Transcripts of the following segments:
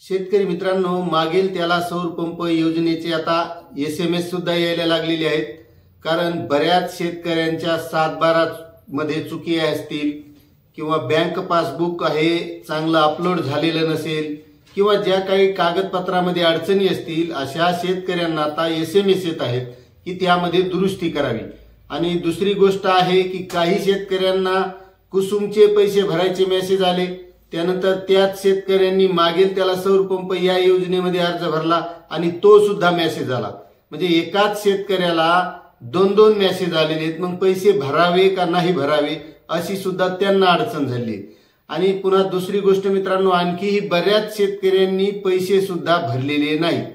शेतकरी मित्रांनो, मागेल त्याला सौर पंप योजनेचे आता SMS सुद्धा यायला लागलेले आहेत। कारण बऱ्याच शेतकऱ्यांच्या 7/12 मध्ये चुकी असतील किंवा बँक पासबुक आहे चांगलं अपलोड झालेलं नसेल किंवा ज्या काही कागदपत्रामध्ये अडचणी असतील अशा शेतकऱ्यांना आता SMS येत आहेत की त्यामध्ये दुरुस्ती करावी। आणि दुसरी गोष्ट आहे की काही शेतकऱ्यांना कुसुमचे पैसे भरायचे मेसेज आले, त्यानंतर त्याच शेतकऱ्यांनी मागेल त्याला सौर पंप या योजनेमध्ये अर्ज भरला आणि तो सुद्धा मेसेज आला। म्हणजे एकाच शेतकऱ्याला दोन मेसेज आलेले आहेत। मग पैसे भरावे का नाही भरावे अशी सुद्धा त्यांना अडचण झाली। आणि पुन्हा दुसरी गोष्ट मित्रांनो, आणखीही बऱ्याच शेतकऱ्यांनी पैसे सुद्धा भरलेले नाहीत।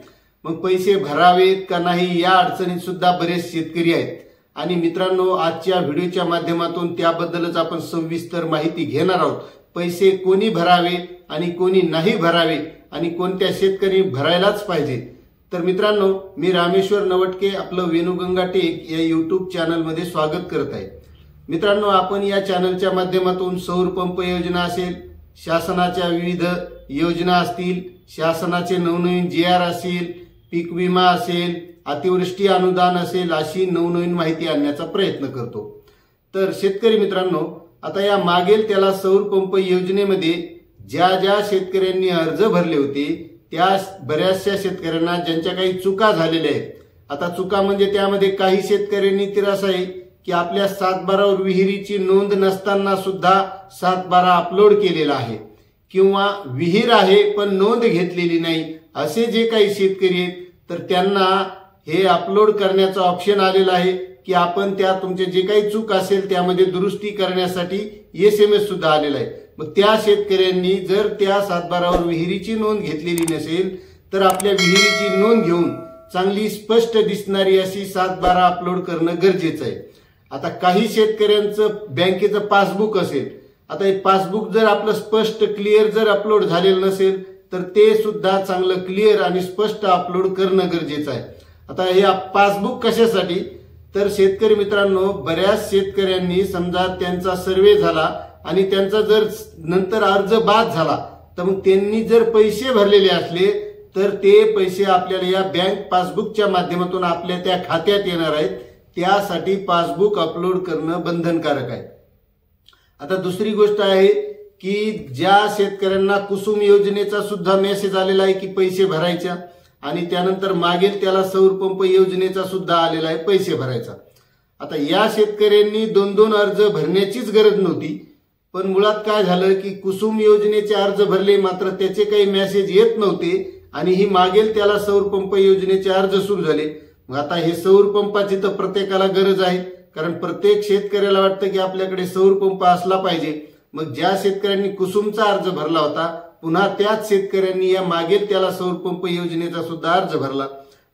मग पैसे भरावेत का नाही या अडचणीत सुद्धा बरेच शेतकरी आहेत। आणि मित्रांनो, आजच्या व्हिडिओच्या माध्यमातून त्याबद्दलच आपण सविस्तर माहिती घेणार आहोत। पैसे कोणी भरावे आणि कोणी नाही भरावे आणि कोणत्या शेतकरी भरायलाच पाहिजे। तर मित्रांनो, मी रामेश्वर नवटके आपलं वेणुगंगा टेक या YouTube चॅनलमध्ये स्वागत करत आहे। मित्रांनो, आपण या चॅनलच्या माध्यमातून सौर पंप योजना असेल, शासनाच्या विविध योजना असतील, शासनाचे नवनवीन GR असेल, पीक विमा असेल, अतिवृष्टी अनुदान असेल, अशी नवनवीन माहिती आणण्याचा प्रयत्न करतो। तर शेतकरी मित्रांनो, आता या मागेल त्याला सौर पंप योजनेमध्ये ज्या शेतकऱ्यांनी अर्ज भरले होते त्या बऱ्याचशा शेतकऱ्यांना ज्यांच्या काही चुका झालेल्या आहेत। आता चुका म्हणजे त्यामध्ये काही शेतकऱ्यांनी तर असं आहे की आपल्या 7/12 वर विहिरीची नोंद नसताना सुद्धा 7/12 अपलोड केलेला आहे किंवा विहीर आहे पण नोंद घेतलेली नाही, असे जे काही शेतकरी आहेत तर त्यांना हे अपलोड करण्याचा ऑप्शन आलेला आहे की आपण त्या तुमचे जे काही चूक असेल त्यामध्ये दुरुस्ती करण्यासाठी SMS सुद्धा आलेला आहे। मग त्या शेतकऱ्यांनी जर त्या 7/12 वर विहिरीची नोंद घेतलेली नसेल तर आपल्या विहिरीची नोंद घेऊन चांगली स्पष्ट दिसणारी अशी 7/12 अपलोड करणं गरजेचं आहे। आता काही शेतकऱ्यांचं बँकेचं पासबुक असेल, आता हे पासबुक जर आपलं स्पष्ट क्लिअर जर अपलोड झालेलं नसेल तर ते सुद्धा चांगलं क्लिअर आणि स्पष्ट अपलोड करणं गरजेचं आहे। आता हे पासबुक कशासाठी, तर शेतकरी मित्रांनो, बऱ्याच शेतकऱ्यांनी समजा त्यांचा सर्वे झाला आणि त्यांचा जर नंतर अर्ज बाद झाला तर मग त्यांनी जर पैसे भरलेले असले तर ते पैसे आपल्याला या बँक पासबुकच्या माध्यमातून आपल्या त्या खात्यात येणार आहेत। त्यासाठी पासबुक अपलोड करणं बंधनकारक आहे। आता दुसरी गोष्ट आहे की ज्या शेतकऱ्यांना कुसुम योजनेचा सुद्धा मेसेज आलेला आहे की पैसे भरायचा आणि त्यानंतर मागेल त्याला सौर पंप योजनेचा सुद्धा आलेला आहे पैसे भरायचा। आता या शेतकऱ्यांनी दोन अर्ज भरण्याचीच गरज नव्हती, पण मुळात काय झालं की कुसुम योजनेचे अर्ज भरले मात्र त्याचे काही मेसेज येत नव्हते आणि ही मागेल त्याला सौर पंप योजनेचे अर्ज सुरू झाले। मग आता हे सौर पंपाची तर प्रत्येकाला गरज आहे, कारण प्रत्येक शेतकऱ्याला वाटतं की आपल्याकडे सौर पंप असला पाहिजे। मग ज्या शेतकऱ्यांनी कुसुमचा अर्ज भरला होता पुन्हा त्याच शेतकऱ्यांनी या मागेल त्याला सौर पंप योजनेचा सुद्धा अर्ज भरला।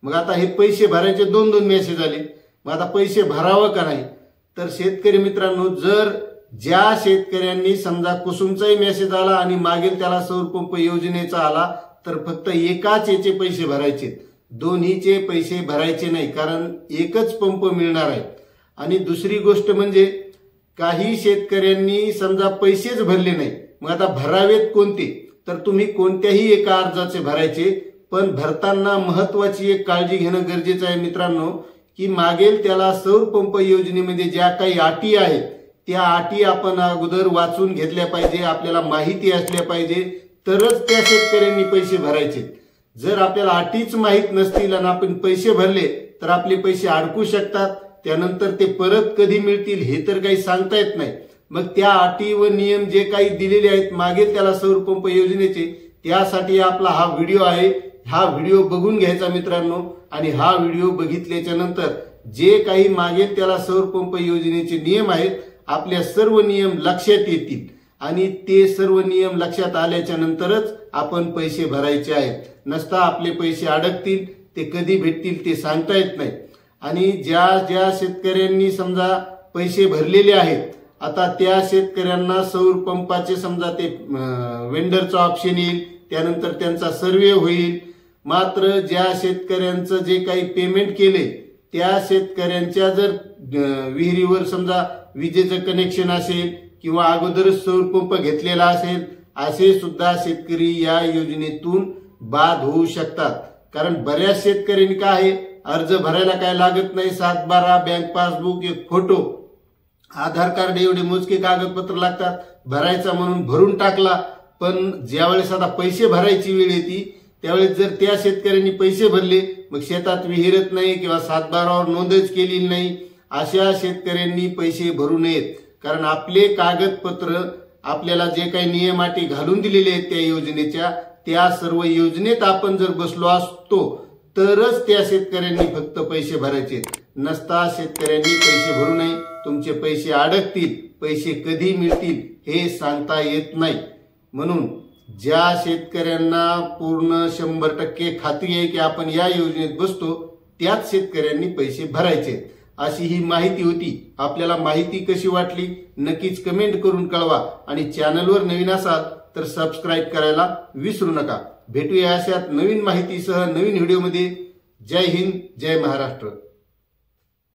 मग आता हे पैसे भरायचे दोन मेसेज आले। मग आता पैसे भरावं का नाही, तर शेतकरी मित्रांनो, जर ज्या शेतकऱ्यांनी समजा कुसुमचाही मेसेज आला आणि मागेल त्याला सौर पंप योजनेचा आला तर फक्त एकाच याचे पैसे भरायचे, दोन्हीचे पैसे भरायचे नाही, कारण एकच पंप मिळणार आहे। आणि दुसरी गोष्ट म्हणजे काही शेतकऱ्यांनी समजा पैसेच भरले नाही, मग आता भरावेत कोणते, तर तुम्ही कोणत्याही एका अर्जाचे भरायचे, पण भरताना महत्वाची एक काळजी घेणं गरजेचं आहे मित्रांनो की मागेल त्याला सौर पंप योजनेमध्ये ज्या काही अटी आहेत त्या अटी आपण अगोदर वाचून घेतल्या पाहिजे, आपल्याला माहिती असल्या पाहिजे, तरच त्या शेतकऱ्यांनी पैसे भरायचे। जर आपल्याला अटीच माहित नसतील आणि आपण पैसे भरले तर आपले पैसे अडकू शकतात, त्यानंतर ते परत कधी मिळतील हे तर काही सांगता येत नाही। मग त्या अटी व नियम जे काही दिलेले आहेत मागेल त्याला सौर पंप योजनेचे, त्यासाठी आपला हा व्हिडिओ आहे। हा व्हिडिओ बघून घ्यायचा मित्रांनो, आणि हा व्हिडिओ बघितल्याच्या नंतर जे काही मागेल त्याला सौर पंप योजनेचे नियम आहेत आपल्या सर्व नियम लक्षात येतील आणि ते सर्व नियम लक्षात आल्याच्या नंतरच आपण पैसे भरायचे आहेत। नसता आपले पैसे अडकतील, ते कधी भेटतील ते सांगता येत नाही। आणि ज्या शेतकऱ्यांनी समजा पैसे भरलेले आहेत आता त्या शेतकऱ्यांना सौर पंपाचे समजा ते वेंडरचा ऑप्शन येईल, त्यानंतर त्यांचा सर्वे होईल। मात्र ज्या शेतकऱ्यांचं जे काही पेमेंट केले त्या शेतकऱ्यांच्या जर विहिरीवर समजा विजेचं कनेक्शन असेल किंवा अगोदरच सौर पंप घेतलेला असेल असे सुद्धा शेतकरी या योजनेतून बाद होऊ शकतात। कारण बऱ्याच शेतकऱ्यांनी काय आहे, अर्ज भरायला काय लागत नाही, 7/12 बँक पासबुक, एक फोटो, आधार कार्ड एवढे मोजके कागदपत्र लागतात, भरायचा म्हणून भरून टाकला। पण ज्यावेळेस आता पैसे भरायची वेळ येते त्यावेळेस जर त्या शेतकऱ्यांनी पैसे भरले, मग शेतात विहिरत नाही किंवा 7/12वर नोंदच केलेली नाही, अशा शेतकऱ्यांनी पैसे भरू नयेत। कारण आपले कागदपत्र आपल्याला जे काही नियम अटी घालून दिलेले आहेत त्या योजनेच्या, त्या सर्व योजनेत आपण जर बसलो असतो तरच त्या शेतकऱ्यांनी फक्त पैसे भरायचे, नसता शेतकऱ्यांनी पैसे भरू नये। तुमचे पैसे अडकतील, पैसे कधी मिळतील हे सांगता येत नाही। म्हणून ज्या शेतकऱ्यांना पूर्ण 100% खात्री आहे की आपण या योजनेत बसतो, त्याच शेतकऱ्यांनी पैसे भरायचे, अशी ही माहिती होती। आपल्याला माहिती कशी वाटली नक्कीच कमेंट करून कळवा आणि चॅनलवर नवीन असाल तर सबस्क्राइब करायला विसरू नका। भेटूया अशाच नवीन माहितीसह नवीन व्हिडिओमध्ये। जय हिंद, जय महाराष्ट्र।